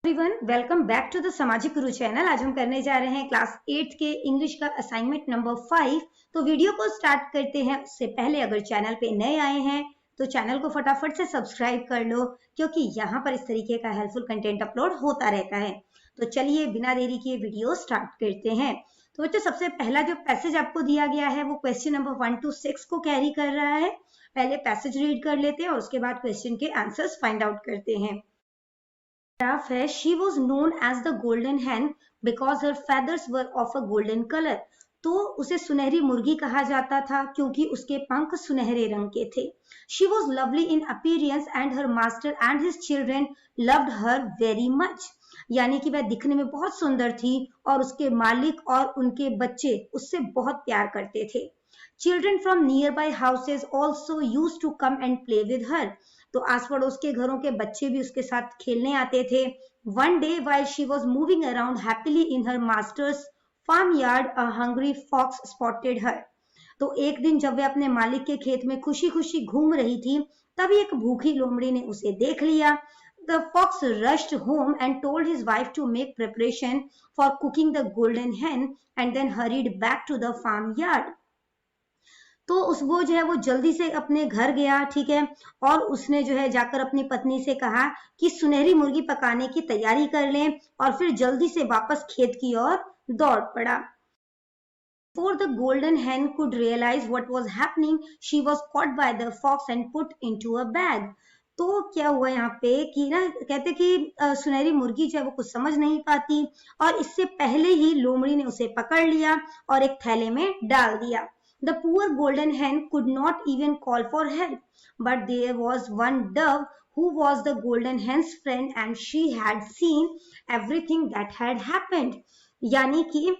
Everyone, welcome back to the Samajik Guru channel. आज हम करने जा रहे हैं क्लास 8 के इंग्लिश का असाइनमेंट नंबर 5। तो वीडियो को स्टार्ट करते हैं उससे पहले अगर चैनल पे नए आए हैं तो चैनल को फटाफट से सब्सक्राइब कर लो, क्योंकि यहाँ पर इस तरीके का हेल्पफुल कंटेंट अपलोड होता रहता है। तो चलिए बिना देरी किए वीडियो स्टार्ट करते हैं। तो बच्चों, सबसे पहला जो पैसेज आपको दिया गया है वो क्वेश्चन नंबर 1 to 6 को कैरी कर रहा है। पहले पैसेज रीड कर लेते हैं और उसके बाद क्वेश्चन के आंसर्स फाइंड आउट करते हैं। है she was known as the golden hen because her feathers were of a golden color। तो उसे सुनहरी मुर्गी कहा जाता था क्योंकि उसके पंख सुनहरे रंग के थे। She was lovely in appearance and her master and his children loved her very much। यानी कि वह दिखने में बहुत सुंदर थी और उसके मालिक और उनके बच्चे उससे बहुत प्यार करते थे। Children from nearby houses also used to come and play with her। तो आस पड़ोस के घरों के बच्चे भी उसके साथ खेलने आते थे। One day while she was moving around happily in her master's farmyard, a hungry fox spotted her। तो एक दिन जब वह अपने मालिक के खेत में खुशी खुशी घूम रही थी, तभी एक भूखी लोमड़ी ने उसे देख लिया। The fox rushed home and told his wife to make preparation for cooking the golden hen and then hurried back to the farmyard। तो वो जो है वो जल्दी से अपने घर गया, ठीक है, और उसने जो है जाकर अपनी पत्नी से कहा कि सुनहरी मुर्गी पकाने की तैयारी कर लें, और फिर जल्दी से वापस खेत की ओर दौड़ पड़ा। Before the golden hen could realize what was happening, she was caught by the fox and put into a bag। तो क्या हुआ यहाँ पे कि ना, कहते कि सुनहरी मुर्गी जो है वो कुछ समझ नहीं पाती और इससे पहले ही लोमड़ी ने उसे पकड़ लिया और एक थैले में डाल दिया। The poor golden hen could not even call for help, but there was one dove who was the golden hen's friend and she had seen everything that had happened। यानी कि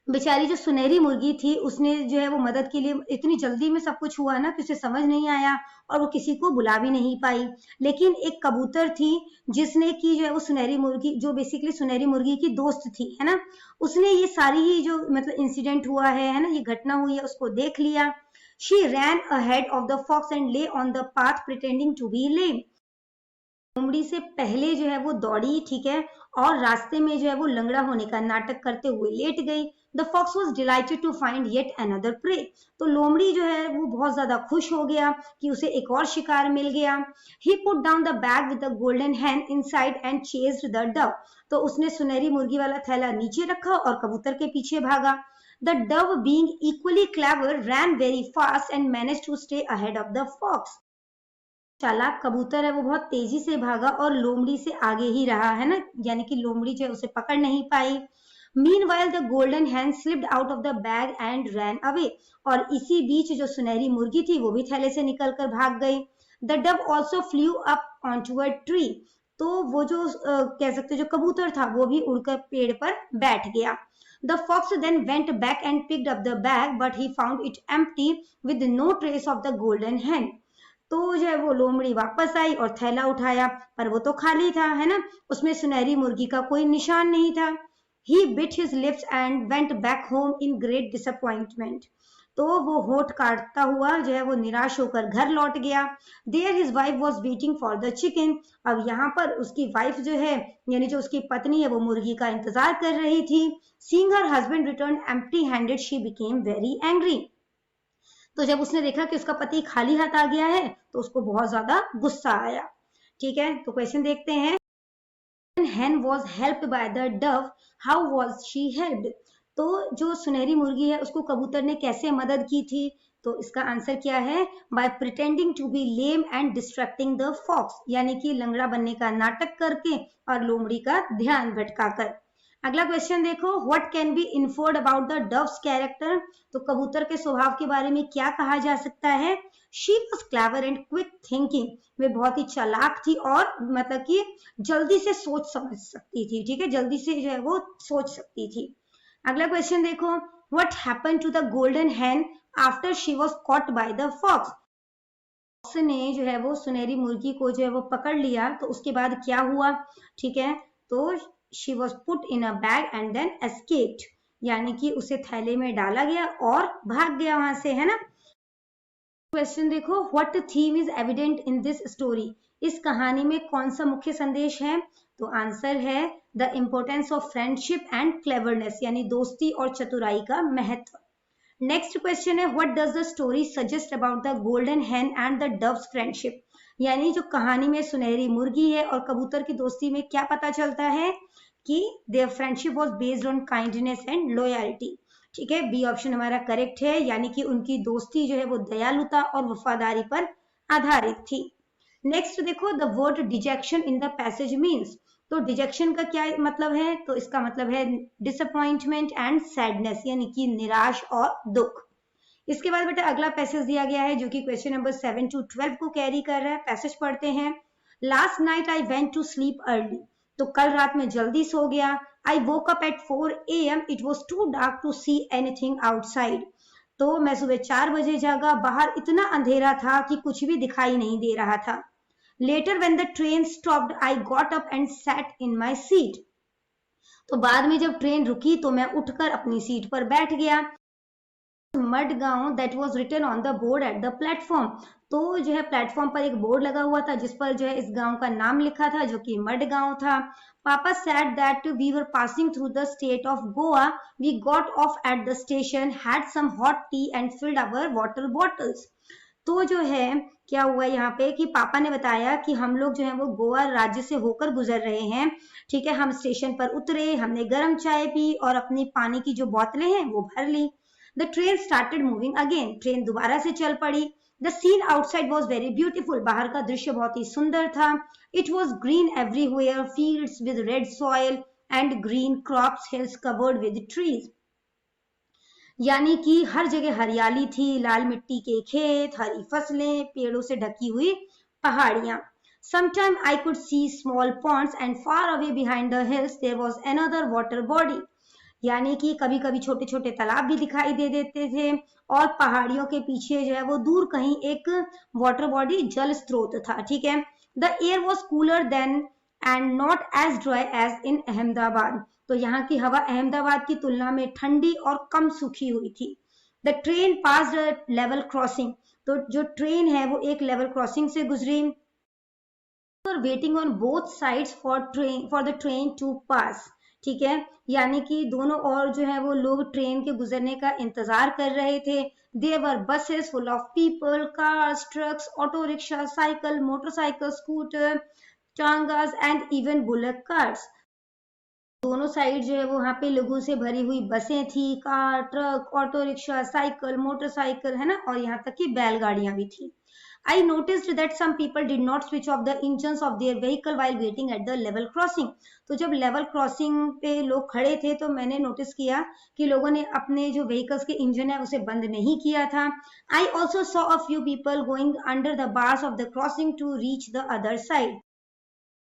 बेचारी जो सुनहरी मुर्गी थी उसने जो है वो मदद के लिए, इतनी जल्दी में सब कुछ हुआ ना कि उसे समझ नहीं आया और वो किसी को बुला भी नहीं पाई। लेकिन एक कबूतर थी जिसने की जो है वो सुनहरी मुर्गी, जो बेसिकली सुनहरी मुर्गी की दोस्त थी, है ना, उसने ये सारी ही जो मतलब इंसिडेंट हुआ है ना, ये घटना हुई है, उसको देख लिया। She ran ahead of the fox and lay on the path pretending to be lame। लोमड़ी से पहले जो है वो दौड़ी, ठीक है, और रास्ते में जो है वो लंगड़ा होने का नाटक करते हुए लेट गई। The fox was delighted to find yet another prey। तो लोमड़ी जो है वो बहुत ज्यादा खुश हो गया कि उसे एक और शिकार मिल गया। He put down the bag with the golden hen inside and chased the dove। तो उसने सुनहरी मुर्गी वाला थैला नीचे रखा और कबूतर के पीछे भागा। The dove, being equally clever, ran very fast and managed to stay ahead of the fox। चालाक कबूतर है वो बहुत तेजी से भागा और लोमड़ी से आगे ही रहा, है ना, यानी कि लोमड़ी जो है उसे पकड़ नहीं पाई। Meanwhile, the golden hen slipped out of the bag and ran away। और इसी बीच जो सुनहरी मुर्गी थी वो भी थैले से निकलकर भाग गई। The dove also flew up onto a tree। तो वो जो कह सकते जो कबूतर था वो भी उड़कर पेड़ पर बैठ गया। The fox then went back and picked up the bag, but he found it empty with no trace of the golden hen। तो जो है वो लोमड़ी वापस आई और थैला उठाया, पर वो तो खाली था, है ना, उसमें सुनहरी मुर्गी का कोई निशान नहीं था। He bit his lips and went back home in great disappointment। तो वो होठ काटता हुआ जो है वो निराश होकर घर लौट गया। There his wife was waiting for the chicken। अब यहाँ पर उसकी वाइफ जो है, यानी जो उसकी पत्नी है, वो मुर्गी का इंतजार कर रही थी। Seeing her husband return empty handed, she became very angry। तो जब उसने देखा कि उसका पति खाली हाथ आ गया है तो उसको बहुत ज्यादा गुस्सा आया। ठीक है, तो क्वेश्चन देखते हैं। Hen was helped by the dove, how was she helped? तो जो सुनहरी मुर्गी है उसको कबूतर ने कैसे मदद की थी? तो इसका आंसर क्या है? By pretending to be lame and distracting the fox। यानी कि लंगड़ा बनने का नाटक करके और लोमड़ी का ध्यान भटकाकर। अगला क्वेश्चन देखो, what can be inferred about the dove's character. तो कबूतर के स्वभाव के बारे में क्या कहा जा सकता है? She was clever and quick thinking. वे बहुत ही चालाक थी और मतलब कि जल्दी से सोच समझ सकती थी, ठीक है, जल्दी से जो है वो सोच सकती थी। अगला क्वेश्चन देखो, what happened to the golden hen after she was caught by the fox. Fox ने जो है वो सुनहरी मुर्गी को जो है वो पकड़ लिया, तो उसके बाद क्या हुआ? ठीक है, तो she was put in a bag and then escaped। यानी कि उसे थैले में डाला गया और भाग गया वहां से, है ना। क्वेश्चन देखो, what theme is evident in this story। इस कहानी में कौन सा मुख्य संदेश है? तो आंसर है the importance of friendship and cleverness, यानी दोस्ती और चतुराई का महत्व। नेक्स्ट क्वेश्चन है what does the story suggest about the golden Hahn and the doves friendship, यानी जो कहानी में सुनहरी मुर्गी है और कबूतर की दोस्ती में क्या पता चलता है कि their friendship was based on kindness and loyalty. ठीक है, बी ऑप्शन हमारा करेक्ट है, यानी कि उनकी दोस्ती जो है वो दयालुता और वफादारी पर आधारित थी। नेक्स्ट देखो the word detection in the passage means, तो डिजेक्शन का क्या मतलब है? तो इसका मतलब है डिसअपॉइंटमेंट एंड सैडनेस, यानी कि निराश और दुख। इसके बाद बेटा अगला पैसेज दिया गया है जो कि क्वेश्चन नंबर 7 to 12 को कैरी कर रहा है। पैसेज पढ़ते हैं। Last night I went to sleep early, तो कल रात में जल्दी सो गया। I woke up at 4 AM, it was too dark to see anything outside, तो मैं सुबह 4 बजे जागा, बाहर इतना अंधेरा था कि कुछ भी दिखाई नहीं दे रहा था। Letter when the train stopped I got up and sat in my seat, तो बाद में जब ट्रेन रुकी तो मैं उठकर अपनी सीट पर बैठ गया। Madgaon that was written on the board at the platform, तो जो है प्लेटफॉर्म पर एक बोर्ड लगा हुआ था जिस पर जो है इस गांव का नाम लिखा था जो कि मडगांव था। पापा said that we were passing through the state of Goa, we got off at the station, had some hot tea and filled our water bottles. तो जो है क्या हुआ यहाँ पे कि पापा ने बताया कि हम लोग जो है वो गोवा राज्य से होकर गुजर रहे हैं। ठीक है, हम स्टेशन पर उतरे, हमने गर्म चाय पी और अपनी पानी की जो बोतलें हैं वो भर ली। The train started moving again, train दोबारा से चल पड़ी। The scene outside was very beautiful, बाहर का दृश्य बहुत ही सुंदर था। It was green everywhere, fields with red soil and green crops, hills covered with trees, यानी कि हर जगह हरियाली थी, लाल मिट्टी के खेत, हरी फसलें, पेड़ों से ढकी हुई पहाड़ियां। Sometime I could see small ponds and far away behind the hills there was another water body, यानी कि कभी कभी छोटे छोटे तालाब भी दिखाई दे देते थे और पहाड़ियों के पीछे जो है वो दूर कहीं एक वाटर बॉडी जल स्रोत था। ठीक है, the air was cooler then and not as dry as in Ahmedabad, तो यहाँ की हवा अहमदाबाद की तुलना में ठंडी और कम सूखी हुई थी। The train pass level crossing, तो जो ट्रेन है वो एक लेवल क्रॉसिंग से गुजरी। Waiting on both sides for the train to pass, ठीक है, यानी कि दोनों ओर जो है वो लोग ट्रेन के गुजरने का इंतजार कर रहे थे। There were buses full of people, cars, trucks, auto rickshaw, cycle, motorcycle, scooter, tongas and even bullet cars, दोनों साइड जो है वो वहां पे लोगों से भरी हुई बसें थी, car, truck, auto rickshaw, cycle, motorcycle, है ना, और यहाँ तक कि बैलगाड़ियां भी थी। I noticed that some people did not switch off the engines of their vehicle while waiting at the level crossing. तो जब लेवल क्रॉसिंग पे लोग खड़े थे तो मैंने नोटिस किया कि लोगों ने अपने जो व्हीकल्स के इंजन है उसे बंद नहीं किया था। I also saw a few people going under the bars of the crossing to reach the other side.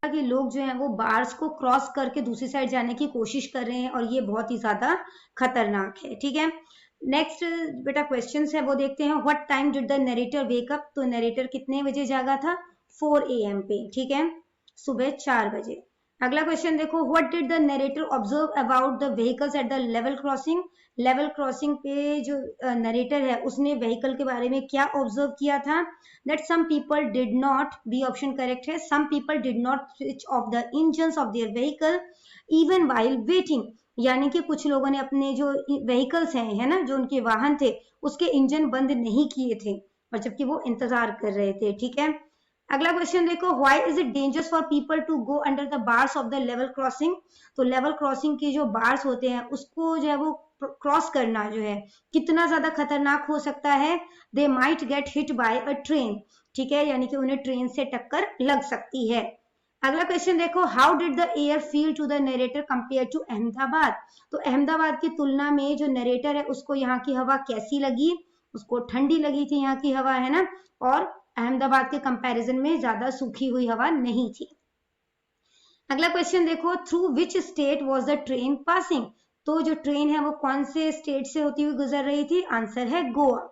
कि लोग जो हैं वो बार्स को क्रॉस करके दूसरी साइड जाने की कोशिश कर रहे हैं और ये बहुत ही ज्यादा खतरनाक है। ठीक है, नेक्स्ट बेटा क्वेश्चंस है वो देखते हैं। What time did the narrator wake up, तो नरेटर कितने बजे जागा था? 4 AM पे। ठीक है, सुबह 4 बजे। अगला क्वेश्चन देखो, what did the narrator observe about the vehicles at the level crossing, level crossing पे जो नरेटर है उसने व्हीकल के बारे में क्या ऑब्जर्व किया था? That some people did not, B option correct है, some people did not switch off the engines of their vehicle even while waiting, यानी कि कुछ लोगों ने अपने जो व्हीकल्स हैं, है ना, जो उनके वाहन थे उसके इंजन बंद नहीं किए थे और जबकि वो इंतजार कर रहे थे। ठीक है, अगला क्वेश्चन देखो, why is it dangerous for people to go under the bars of the level crossing, तो लेवल क्रॉसिंग के जो बार्स होते हैं उसको जो है वो क्रॉस करना जो है कितना ज्यादा खतरनाक हो सकता है? They might get hit by a train, ठीक है, यानी कि उन्हें ट्रेन से टक्कर लग सकती है। अगला क्वेश्चन देखो, how did the air feel to the narrator compare to Ahmedabad, तो अहमदाबाद की तुलना में जो नरेटर है उसको यहाँ की हवा कैसी लगी? उसको ठंडी लगी थी यहाँ की हवा, है ना, और अहमदाबाद के कंपैरिजन में ज्यादा सूखी हुई हवा नहीं थी। अगला क्वेश्चन देखो, through which state was the train passing, तो जो ट्रेन है वो कौन से स्टेट से होती हुई गुजर रही थी? आंसर है गोवा।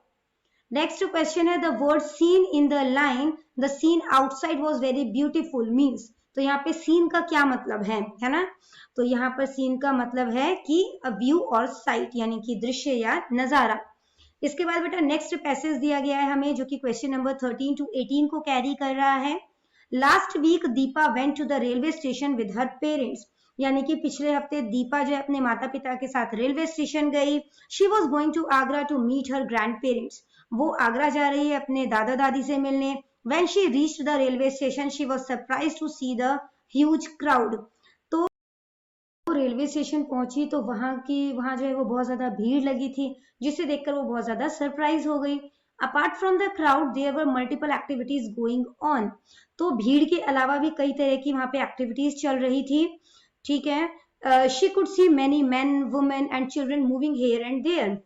नेक्स्ट क्वेश्चन है, the word scene in the line the scene outside was very beautiful means, तो यहाँ पे सीन का क्या मतलब है ना, तो यहाँ पर सीन का मतलब है कि व्यू और साइट, यानी कि दृश्य या नजारा। इसके बाद बेटा नेक्स्ट पैसेज दिया गया है हमें जो कि क्वेश्चन नंबर 13 to 18 को कैरी कर रहा है। Last week Deepa went to the railway station with her parents, यानी कि पिछले हफ्ते दीपा जो है अपने माता पिता के साथ रेलवे स्टेशन गई। She was going to Agra to meet her grandparents, वो आगरा जा रही है अपने दादा दादी से मिलने। When she reached the railway station, she was surprised to see the huge crowd. तो रेलवे स्टेशन पहुंची तो वहां जो है वो बहुत ज्यादा भीड़ लगी थी, जिसे देखकर वो बहुत ज्यादा सरप्राइज हो गई। Apart from the crowd there were multiple activities going on, तो भीड़ के अलावा भी कई तरह की वहां पे एक्टिविटीज चल रही थी, ठीक है। She could see many men women and children moving here and there,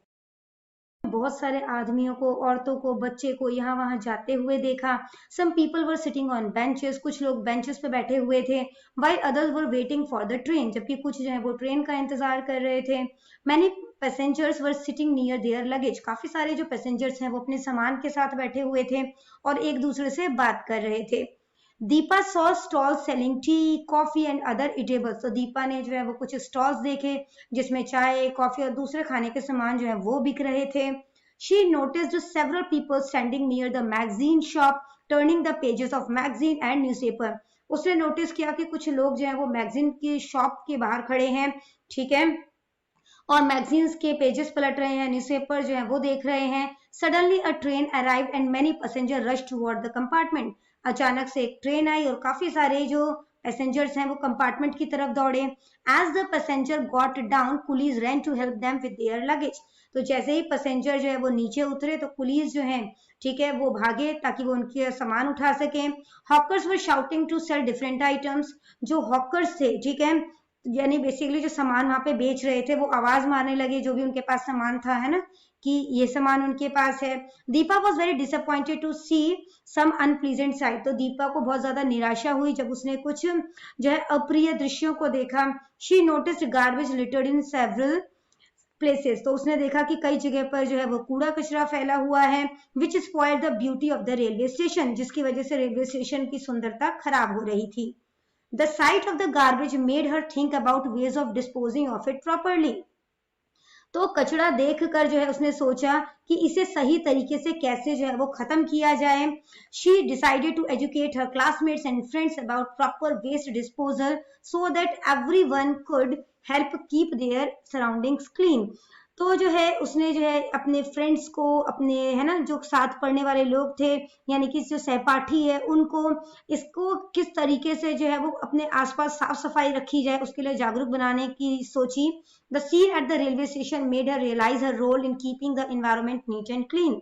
बहुत सारे आदमियों को, औरतों को, बच्चे को यहाँ वहां जाते हुए देखा। Some people were sitting on benches, कुछ लोग बेंचेस पे बैठे हुए थे। While others were waiting for the train, जबकि कुछ जो है वो ट्रेन का इंतजार कर रहे थे। Many passengers were sitting near their luggage, काफी सारे जो पैसेंजर्स हैं वो अपने सामान के साथ बैठे हुए थे और एक दूसरे से बात कर रहे थे। Deepa saw stall selling T, coffee and other eatables, तो दीपा ने जो है वो कुछ स्टॉल्स देखे जिसमें चाय, कॉफी और दूसरे खाने के सामान जो है वो बिक रहे थे। She noticed several people standing near the magazine shop, turning the pages of magazine and newspaper. उसने नोटिस किया कि कुछ लोग जो है वो मैगजीन की शॉप के बाहर खड़े हैं, ठीक है, और मैगजीन्स के पेजेस पलट रहे हैं, न्यूज़पेपर जो है वो देख रहे हैं। Suddenly a train arrived and many passenger rush toward the compartment, अचानक से एक ट्रेन आई और काफी सारे जो पैसेंजर्स हैं वो कंपार्टमेंट की तरफ दौड़े। As the passenger got down, police ran to help them with their luggage, तो जैसे ही पैसेंजर जो है वो नीचे उतरे तो पुलिस जो है, ठीक है, वो भागे ताकि वो उनके सामान उठा सके। Hawkers were shouting to sell different items, जो हॉकर्स थे, ठीक है, यानी बेसिकली जो सामान वहां पे बेच रहे थे वो आवाज मारने लगे, जो भी उनके पास सामान था, है ना, कि ये सामान उनके पास है। Deepa was very disappointed to see some unpleasant side, तो दीपा को बहुत ज्यादा निराशा हुई जब उसने कुछ जो है अप्रिय दृश्यों को देखा। She noticed garbage littered in several places, तो उसने देखा कि कई जगह पर जो है वो कूड़ा कचरा फैला हुआ है। Which spoiled the beauty of the railway station, जिसकी वजह से रेलवे स्टेशन की सुंदरता खराब हो रही थी। The sight of the garbage made her think about ways of disposing of it properly. तो कचरा देखकर जो है उसने सोचा कि इसे सही तरीके से कैसे जो है वो खत्म किया जाए। She decided to educate her classmates and friends about proper waste disposal so that everyone could help keep their surroundings clean. तो जो है उसने जो है अपने फ्रेंड्स को, अपने, है ना, जो साथ पढ़ने वाले लोग थे, यानी कि जो सहपाठी है, उनको इसको किस तरीके से जो है वो अपने आसपास साफ सफाई रखी जाए उसके लिए जागरूक बनाने की सोची। The scene at the railway station made her realise her role in keeping the environment neat and clean,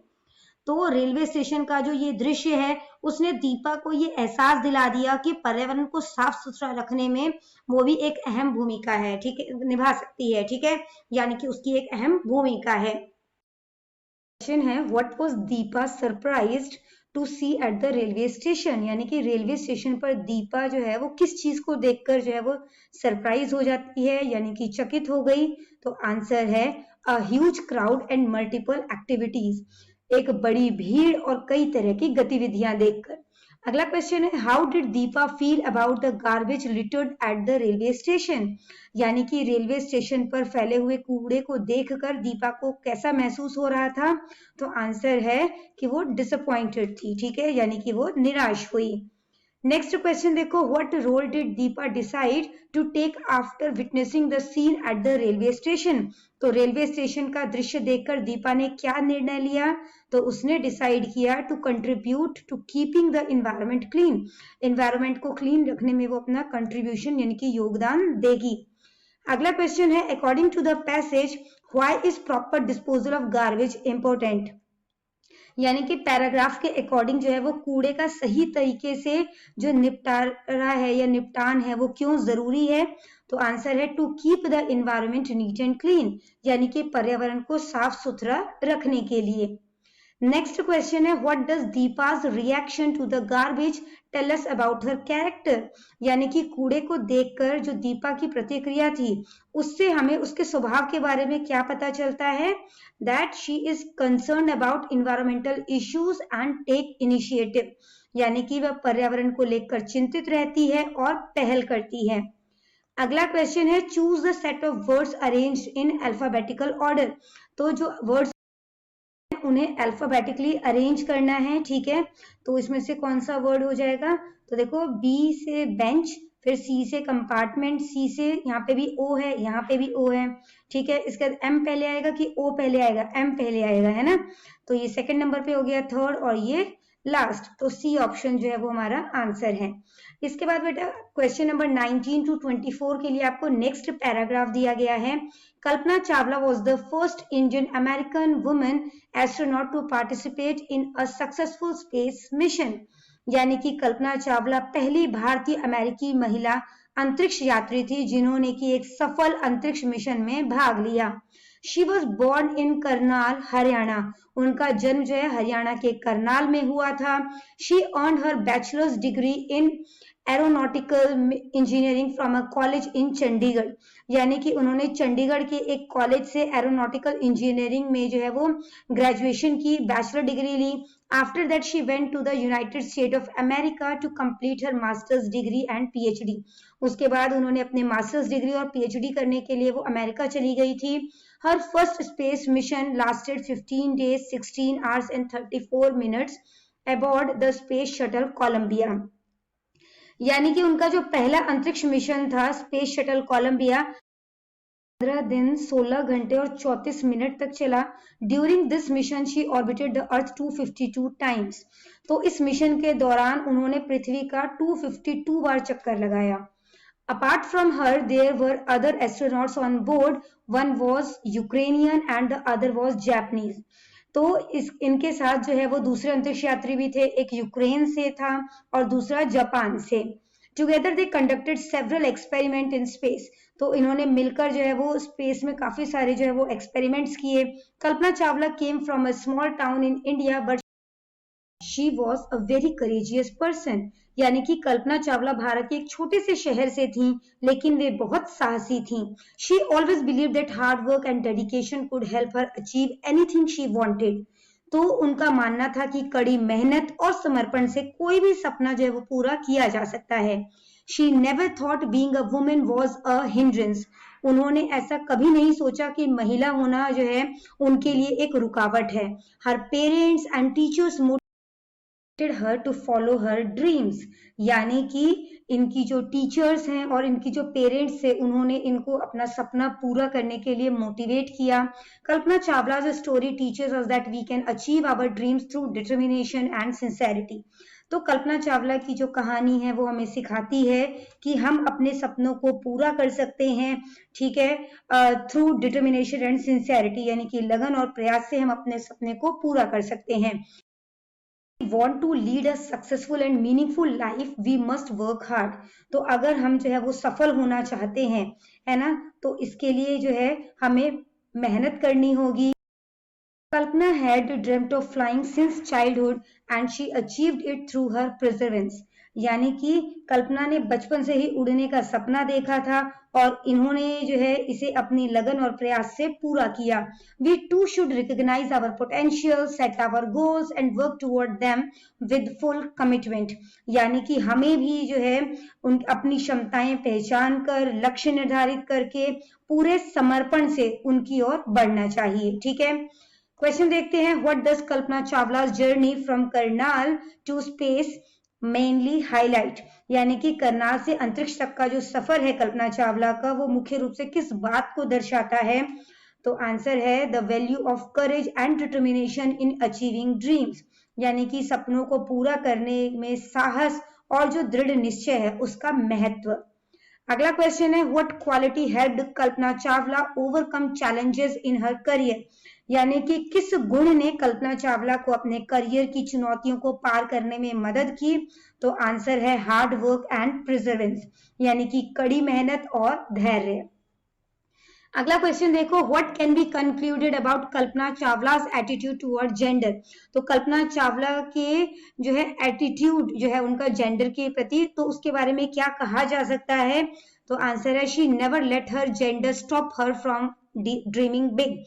तो रेलवे स्टेशन का जो ये दृश्य है उसने दीपा को ये एहसास दिला दिया कि पर्यावरण को साफ सुथरा रखने में वो भी एक अहम भूमिका है, ठीक है, निभा सकती है, ठीक है, यानी कि उसकी एक अहम भूमिका है। क्वेश्चन है, what was Deepa surprised to see at the railway station, यानी कि रेलवे स्टेशन पर दीपा जो है वो किस चीज को देखकर जो है वो सरप्राइज हो जाती है, यानी कि चकित हो गई। तो आंसर है a huge crowd and multiple activities, एक बड़ी भीड़ और कई तरह की गतिविधियां देखकर। अगला क्वेश्चन है, how did Deepa feel about the garbage littered eight the railway station, यानी कि रेलवे स्टेशन पर फैले हुए कूड़े को देखकर दीपा को कैसा महसूस हो रहा था। तो आंसर है कि वो डिसअपॉइंटेड थी, ठीक है, यानी कि वो निराश हुई। नेक्स्ट क्वेश्चन देखो, what role did Deepa decide to take after witnessing the scene at the railway station, तो रेलवे स्टेशन का दृश्य देखकर दीपा ने क्या निर्णय लिया। तो उसने डिसाइड किया to contribute to keeping the environment clean, environment को क्लीन रखने में वो अपना कंट्रीब्यूशन यानी कि योगदान देगी। अगला क्वेश्चन है, according to the passage why is proper disposal of garbage important, यानी कि पैराग्राफ के अकॉर्डिंग जो है वो कूड़े का सही तरीके से जो निपटारा है या निपटान है वो क्यों जरूरी है। तो आंसर है to keep the environment neat and clean, यानी कि पर्यावरण को साफ सुथरा रखने के लिए। नेक्स्ट क्वेश्चन है, what does Deepa's reaction to the garbage tell us about her character, यानी कि कूड़े को देखकर जो दीपा की प्रतिक्रिया थी उससे हमें उसके स्वभाव के बारे में क्या पता चलता है। That she is concern about environmental issues and take initiative, यानी कि वह पर्यावरण को लेकर चिंतित रहती है और पहल करती है। अगला क्वेश्चन है, choose the set of words arranged in alphabetical order, तो जो वर्ड्स उन्हें अल्फाबेटिकली अरेंज करना है, ठीक है। तो इसमें से कौन सा वर्ड हो जाएगा, तो देखो बी से बेंच, फिर सी से कंपार्टमेंट, सी से यहाँ पे भी ओ है, यहाँ पे भी ओ है, ठीक है। इसके बाद एम पहले आएगा कि ओ पहले आएगा, एम पहले आएगा, है ना। तो ये सेकंड नंबर पे हो गया थर्ड, और ये लास्ट, तो सी ऑप्शन जो है वो हमारा आंसर है। इसके बाद बेटा क्वेश्चन नंबर 19 to 24 के लिए आपको नेक्स्ट पैराग्राफ दिया गया है। Kalpana Chawla was the first Indian American woman astronaut to participate in a successful space mission। यानी कि कल्पना चावला पहली भारतीय अमेरिकी महिला अंतरिक्ष यात्री थी जिन्होंने की एक सफल अंतरिक्ष मिशन में भाग लिया। She was born in Karnal, Haryana. उनका जन्म जो है हरियाणा के करनाल में हुआ था। She earned her bachelors degree in aeronautical engineering from a college in Chandigarh. यानी कि उन्होंने चंडीगढ़ के एक कॉलेज से एरोनॉटिकल इंजीनियरिंग में जो है वो ग्रेजुएशन की, बैचलर डिग्री ली। After that she went to the United State of America to complete her masters degree and PhD. उसके बाद उन्होंने अपने मास्टर्स डिग्री और पीएचडी करने के लिए वो अमेरिका चली गई थी। Her first space mission lasted 15 days 16 hours and 34 minutes aboard the space shuttle Columbia. यानी कि उनका जो पहला अंतरिक्ष मिशन था स्पेस शटल कोलंबिया 15 दिन 16 घंटे और 34 मिनट तक चला। During this mission she orbited the earth 252 times. तो इस मिशन के दौरान उन्होंने पृथ्वी का 252 बार चक्कर लगाया। Apart from her there were other astronauts on board, one was Ukrainian and the other was Japanese. तो इनके साथ जो है वो दूसरे अंतरिक्ष यात्री भी थे, एक यूक्रेन से था और दूसरा जापान से। Together they conducted several experiment in space. तो इन्होंने मिलकर जो है वो स्पेस में काफी सारे जो है वो एक्सपेरिमेंट्स किए। Kalpana Chawla came from a small town in India but she was a very courageous person. यानी कि कल्पना चावला भारत के एक छोटे से शहर से थी, लेकिन वे बहुत साहसी थी। She always believe that hard work and dedication could help her achieve anything she wanted. तो उनका मानना था कि कड़ी मेहनत और समर्पण से कोई भी सपना जो है वो पूरा किया जा सकता है। She never thought being a women was a hindrance. उन्होंने ऐसा कभी नहीं सोचा कि महिला होना जो है उनके लिए एक रुकावट है। Her parents and teachers her to follow her dreams. यानी कि इनकी जो टीचर्स हैं और इनकी जो पेरेंट्स थे उन्होंने इनको अपना सपना पूरा करने के लिए मोटिवेट किया। Kalpana Chawla's story teachers us that we can achieve our dreams through determination and sincerity. तो कल्पना चावला की जो कहानी है वो हमें सिखाती है कि हम अपने सपनों को पूरा कर सकते हैं, ठीक है, थ्रू डिटर्मिनेशन एंड सिंसेरिटी। यानी कि लगन और प्रयास से हम अपने सपने को पूरा कर सकते हैं। Want to lead a successful and meaningful life, we must work hard। तो अगर हम जो है वो सफल होना चाहते हैं, है ना, तो इसके लिए जो है हमें मेहनत करनी होगी। कल्पना had dreamt of flying since childhood and she achieved it through her perseverance। यानी कि कल्पना ने बचपन से ही उड़ने का सपना देखा था और इन्होंने जो है इसे अपनी लगन और प्रयास से पूरा किया। We too should recognize our potential, set our goals and work toward them with full commitment। यानी कि हमें भी जो है अपनी क्षमताएं पहचान कर लक्ष्य निर्धारित करके पूरे समर्पण से उनकी ओर बढ़ना चाहिए, ठीक है। क्वेश्चन देखते हैं। What does Kalpana Chawla's journey from Karnal to space mainly highlight. यानी कि करनाल से अंतरिक्ष तक का जो सफर है कल्पना चावला का वो मुख्य रूप से किस बात को दर्शाता है। तो आंसर है the value of courage and determination in achieving dreams. यानी कि सपनों को पूरा करने में साहस और जो दृढ़ निश्चय है उसका महत्व। अगला क्वेश्चन है what quality helped Kalpana Chawla overcome challenges in her career. यानी कि किस गुण ने कल्पना चावला को अपने करियर की चुनौतियों को पार करने में मदद की। तो आंसर है हार्ड वर्क एंड प्रिजर्वेंस। यानी कि कड़ी मेहनत और धैर्य। अगला क्वेश्चन देखो what can be concluded about Kalpana Chawla's attitude toward gender. तो कल्पना चावला के जो है एटीट्यूड जो है उनका जेंडर के प्रति, तो उसके बारे में क्या कहा जा सकता है। तो आंसर है she never let her gender stop her from dreaming big.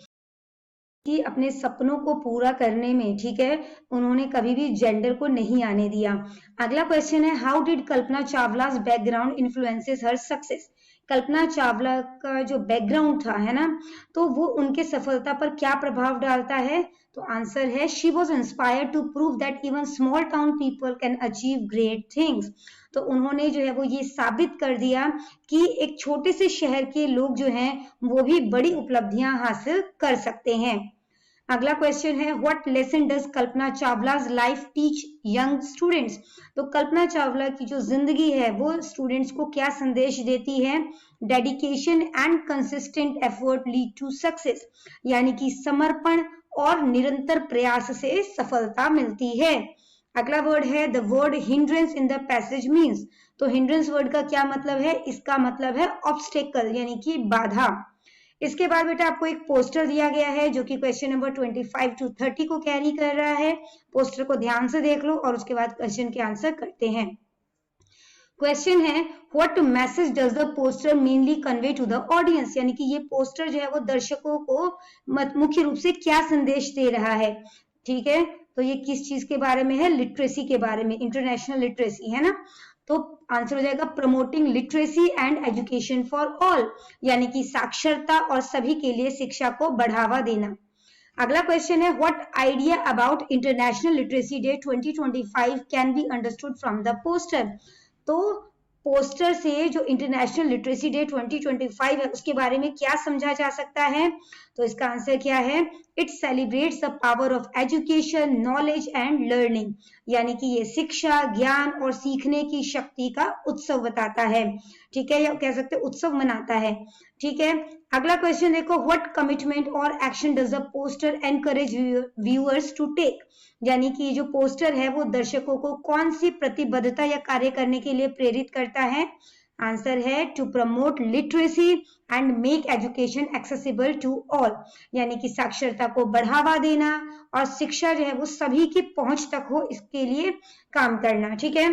कि अपने सपनों को पूरा करने में, ठीक है, उन्होंने कभी भी जेंडर को नहीं आने दिया। अगला क्वेश्चन है how did Kalpana Chawla's background influences her success. Kalpana Chawla का जो बैकग्राउंड था, है ना, तो वो उनके सफलता पर क्या प्रभाव डालता है? तो आंसर है she was inspired to prove that even small town people can achieve great things. तो उन्होंने जो है वो ये साबित कर दिया कि एक छोटे से शहर के लोग जो हैं वो भी बड़ी उपलब्धियां हासिल कर सकते हैं। अगला क्वेश्चन है what lesson does Kalpana Chawla's life teach young students. तो कल्पना चावला की जो जिंदगी है वो स्टूडेंट्स को क्या संदेश देती है? Dedication and consistent effort lead to success, यानी कि समर्पण और निरंतर प्रयास से सफलता मिलती है। अगला वर्ड है the word hindrance in the passage means. तो हिंड्रेंस वर्ड का क्या मतलब है? इसका मतलब है ऑब्स्टेकल, यानी कि बाधा। इसके बाद बेटा आपको एक पोस्टर दिया गया है जो कि क्वेश्चन नंबर 25 to 30 को कैरी कर रहा है। पोस्टर को ध्यान से देख लो और उसके बाद क्वेश्चन के आंसर करते हैं। क्वेश्चन है what message does the poster mainly convey to the audience, यानी कि ये पोस्टर जो है वो दर्शकों को मुख्य रूप से क्या संदेश दे रहा है? ठीक है, तो ये किस चीज के बारे में है? लिटरेसी के बारे में, इंटरनेशनल लिटरेसी, है ना। तो आंसर हो जाएगा promoting literacy and education for all, यानी कि साक्षरता और सभी के लिए शिक्षा को बढ़ावा देना। अगला क्वेश्चन है what idea about international literacy day 2025 can be understood from the poster. तो पोस्टर से जो इंटरनेशनल लिटरेसी डे 2025 है उसके बारे में क्या समझा जा सकता है? तो इसका आंसर क्या है? It celebrates the power of education, knowledge and learning, यानी कि ये शिक्षा, ज्ञान और सीखने की शक्ति का उत्सव बताता है। ठीक है, या कह सकते हैं उत्सव मनाता है। ठीक है, अगला क्वेश्चन देखो व्हाट कमिटमेंट और action does the poster encourage viewers to take, यानी कि जो पोस्टर है वो दर्शकों को कौन सी प्रतिबद्धता या कार्य करने के लिए प्रेरित करता है? आंसर है to promote literacy and make education accessible to all, यानी कि साक्षरता को बढ़ावा देना और शिक्षा जो है वो सभी की पहुंच तक हो, इसके लिए काम करना। ठीक है,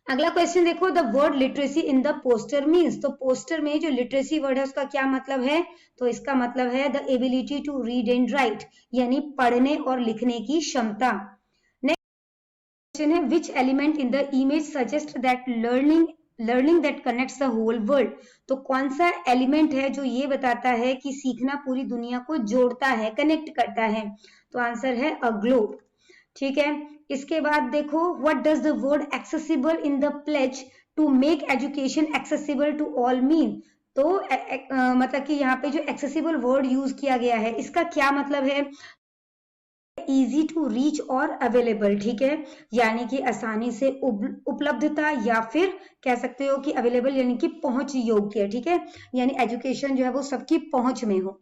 अगला क्वेश्चन देखो the word literacy in the poster means. तो पोस्टर में जो लिटरेसी वर्ड है उसका क्या मतलब है? तो इसका मतलब है the ability to read and write, यानी पढ़ने और लिखने की क्षमता। नेक्स्ट क्वेश्चन है which element in the image suggest that learning that connects the whole world. तो कौन सा एलिमेंट है जो ये बताता है कि सीखना पूरी दुनिया को जोड़ता है, कनेक्ट करता है? तो आंसर है अ ग्लोब। ठीक है, इसके बाद देखो what does the word accessible in the pledge to make education accessible to all mean. तो मतलब कि यहाँ पे जो एक्सेसिबल वर्ड यूज किया गया है इसका क्या मतलब है? इजी टू रीच और अवेलेबल। ठीक है, यानी कि आसानी से उपलब्धता या फिर कह सकते हो कि अवेलेबल यानी कि पहुंच योग्य। ठीक है, यानी एजुकेशन जो है वो सबकी पहुंच में हो।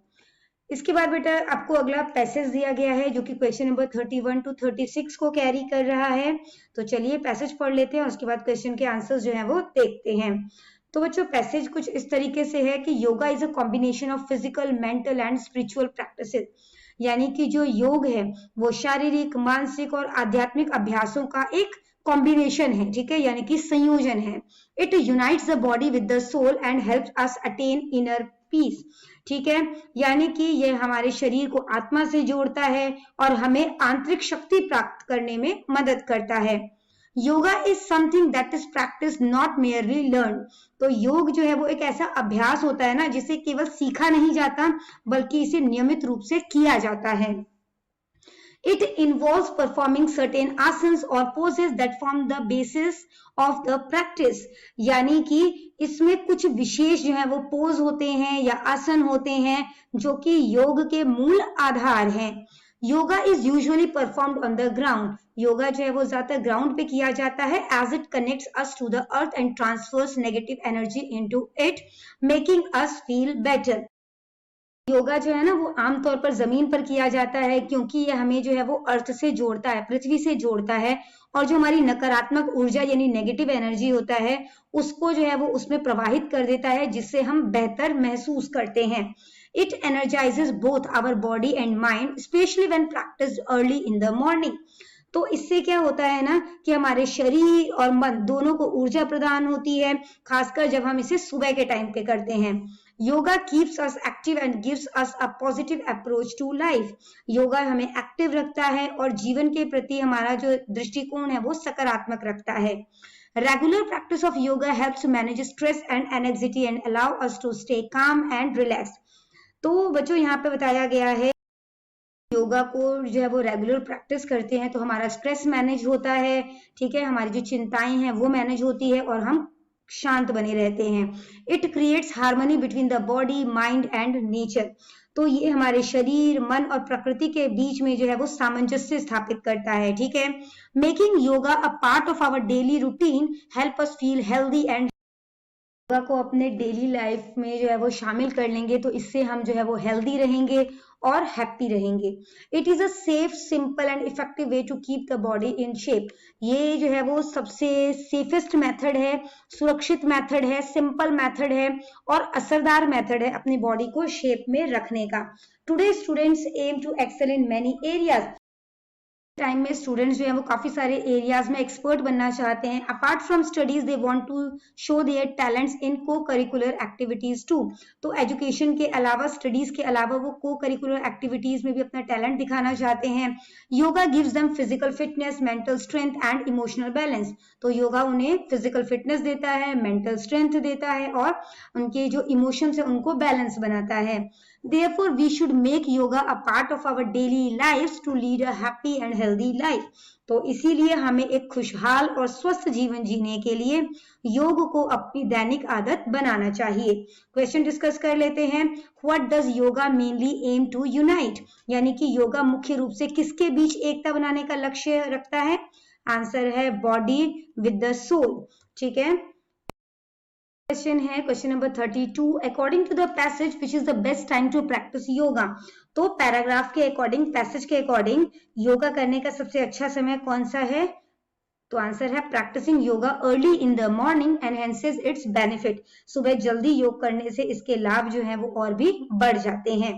इसके बाद बेटा आपको अगला पैसेज दिया गया है जो कि क्वेश्चन नंबर 31 to 36 को कैरी कर रहा है। तो चलिए पैसेज पढ़ लेते हैं और उसके बाद क्वेश्चन के आंसर्स जो है वो देखते हैं। तो बच्चों पैसेज कुछ इस तरीके से है कि yoga is a combination of physical, mental and spiritual practices, यानी कि जो योग है वो शारीरिक, मानसिक और आध्यात्मिक अभ्यासों का एक कॉम्बिनेशन है। ठीक है, यानी कि संयोजन है। It unites the body with the soul and helps us attain inner peace. ठीक है, यानी कि यह हमारे शरीर को आत्मा से जोड़ता है और हमें आंतरिक शक्ति प्राप्त करने में मदद करता है। Yoga is something that is practice not merely learn. तो योग जो है वो एक ऐसा अभ्यास होता है ना जिसे केवल सीखा नहीं जाता बल्कि इसे नियमित रूप से किया जाता है। It involves performing certain asanas or poses that form the basis of the practice, यानी कि इसमें कुछ विशेष जो है वो पोज होते हैं या आसन होते हैं जो कि योग के मूल आधार हैं। Yoga is usually performed on the ground. Yoga जो है वो ज्यादातर ग्राउंड पे किया जाता है as it connects us to the earth and transfers negative energy into it, making us feel better. Yoga जो है ना वो आमतौर पर जमीन पर किया जाता है क्योंकि ये हमें जो है वो अर्थ से जोड़ता है, पृथ्वी से जोड़ता है, और जो हमारी नकारात्मक ऊर्जा यानी नेगेटिव एनर्जी होता है उसको जो है वो उसमें प्रवाहित कर देता है जिससे हम बेहतर महसूस करते हैं। It energises both our body and mind specially when practised early in the morning. तो इससे क्या होता है ना कि हमारे शरीर और मन दोनों को ऊर्जा प्रदान होती है, खासकर जब हम इसे सुबह के टाइम पे करते हैं। Yoga keeps us active and gives us a positive approach to life. Yoga हमें एक्टिव रखता है और जीवन के प्रति हमारा जो दृष्टिकोण है वो सकारात्मक रखता है। Regular practice of yoga helps to manage stress and anxiety and allow us to stay calm and relaxed. तो बच्चों यहाँ पे बताया गया है योगा को जो है वो रेगुलर प्रैक्टिस करते हैं तो हमारा स्ट्रेस मैनेज होता है, ठीक है, हमारी जो चिंताएं हैं वो मैनेज होती है और हम शांत बने रहते हैं. It creates harmony between the body, mind and nature. तो ये हमारे शरीर, मन और प्रकृति के बीच में जो है वो सामंजस्य स्थापित करता है, ठीक है. Making yoga a part of our daily routine help us feel healthy and yoga को अपने डेली लाइफ में जो है वो शामिल कर लेंगे तो इससे हम जो है वो हेल्दी रहेंगे और हैप्पी रहेंगे. It is a safe, simple and effective way to keep the body in shape. ये जो है वो सबसे सेफेस्ट मेथड है, सुरक्षित मेथड है, सिंपल मेथड है और असरदार मेथड है अपनी बॉडी को शेप में रखने का. Today students aim to excel in many areas. Time में स्टूडेंट्स जो है वो काफी सारे एरियाज में एक्सपर्ट बनना चाहते हैं. Apart from studies they want to show their talents in co curricular activities too. तो एजुकेशन के अलावा, स्टडीज के अलावा वो को करिकुलर एक्टिविटीज में भी अपना टैलेंट दिखाना चाहते हैं. Yoga gives them physical fitness, mental strength and emotional balance. तो योगा उन्हें फिजिकल फिटनेस देता है, मेंटल स्ट्रेंथ देता है और उनके जो इमोशंस है उनको बैलेंस बनाता है. Therefore, we should make yoga a part of our daily lives to lead a happy and healthy life. तो इसीलिए हमें एक खुशहाल और स्वस्थ जीवन जीने के लिए योग को अपनी दैनिक आदत बनाना चाहिए. क्वेश्चन डिस्कस कर लेते हैं. What does yoga mainly aim to unite? यानी कि योगा मुख्य रूप से किसके बीच एकता बनाने का लक्ष्य रखता है? आंसर है बॉडी विद द सोल. ठीक है. क्वेश्चन है question number 32. According to the passage which is the best time to practise yoga. तो पैराग्राफ के अकॉर्डिंग, पैसेज के अकॉर्डिंग योगा करने का सबसे अच्छा समय कौन सा है? तो आंसर है practising yoga early in the morning enhances its benefit. सुबह जल्दी योग करने से इसके लाभ जो है वो और भी बढ़ जाते हैं.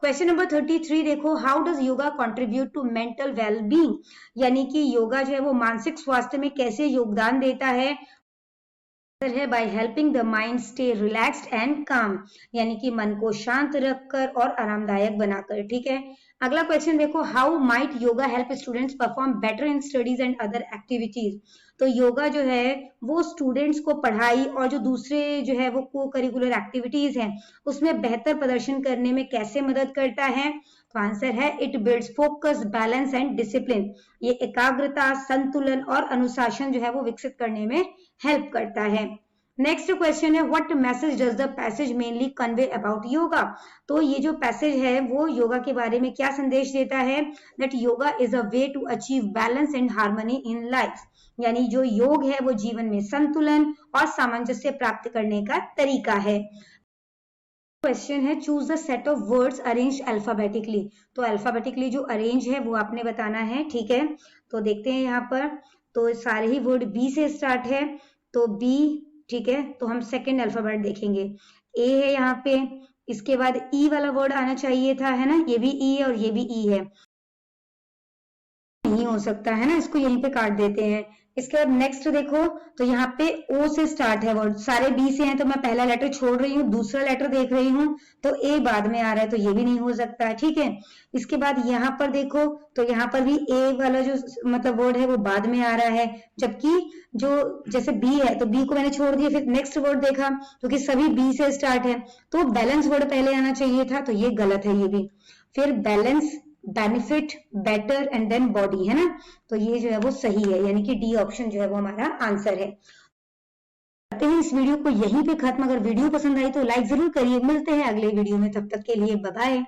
क्वेश्चन नंबर 33 देखो. How does yoga contribute to mental well being. यानी कि योगा जो है वो मानसिक स्वास्थ्य में कैसे योगदान देता है? है by helping the mind stay relaxed and काम. यानी कि मन को शांत रखकर और आरामदायक बनाकर. ठीक है. अगला क्वेश्चन देखो. How might yoga help students perform better in studies and other activities. तो योगा जो है वो स्टूडेंट्स को पढ़ाई और जो दूसरे जो है वो को करिकुलर एक्टिविटीज हैं उसमें बेहतर प्रदर्शन करने में कैसे मदद करता है? तो आंसर है it builds focus, balance and discipline. ये एकाग्रता, संतुलन और अनुशासन जो है वो विकसित करने में हेल्प करता है. नेक्स्ट क्वेश्चन है. What message does the passage mainly convey about yoga. तो ये जो पैसेज है वो योगा के बारे में क्या संदेश देता है? That yoga is a way to achieve balance and harmony in life. यानी जो योग है वो जीवन में संतुलन और सामंजस्य प्राप्त करने का तरीका है. क्वेश्चन है. Choose the set of words arrange alphabetically. तो अल्फाबेटिकली जो अरेंज है वो आपने बताना है. ठीक है. तो देखते हैं यहाँ पर. तो सारे ही वर्ड बी से स्टार्ट है. तो बी, ठीक है. तो हम सेकेंड अल्फाबेट देखेंगे. ए है यहाँ पे. इसके बाद ई वाला वर्ड आना चाहिए था, है ना. ये भी ई है और ये भी ई है. नहीं हो सकता है ना, इसको यहीं पे काट देते हैं. इसके बाद नेक्स्ट देखो. तो यहाँ पे ओ से स्टार्ट है वर्ड. सारे बी से हैं तो मैं पहला लेटर छोड़ रही हूँ, दूसरा लेटर देख रही हूँ. तो ए बाद में आ रहा है तो ये भी नहीं हो सकता है. ठीक है. इसके बाद यहाँ पर देखो. तो यहाँ पर भी ए वाला जो मतलब वर्ड है वो बाद में आ रहा है. जबकि जो जैसे बी है तो बी को मैंने छोड़ दिया. फिर नेक्स्ट वर्ड देखा क्योंकि सभी बी से स्टार्ट है तो बैलेंस वर्ड पहले आना चाहिए था. तो ये गलत है ये भी. फिर balance, benefit, better and then body, है ना. तो ये जो है वो सही है. यानी कि डी ऑप्शन जो है वो हमारा आंसर है. करते हैं इस वीडियो को यहीं पे खत्म. अगर वीडियो पसंद आई तो लाइक जरूर करिए. मिलते हैं अगले वीडियो में. तब तक के लिए बाय बाय.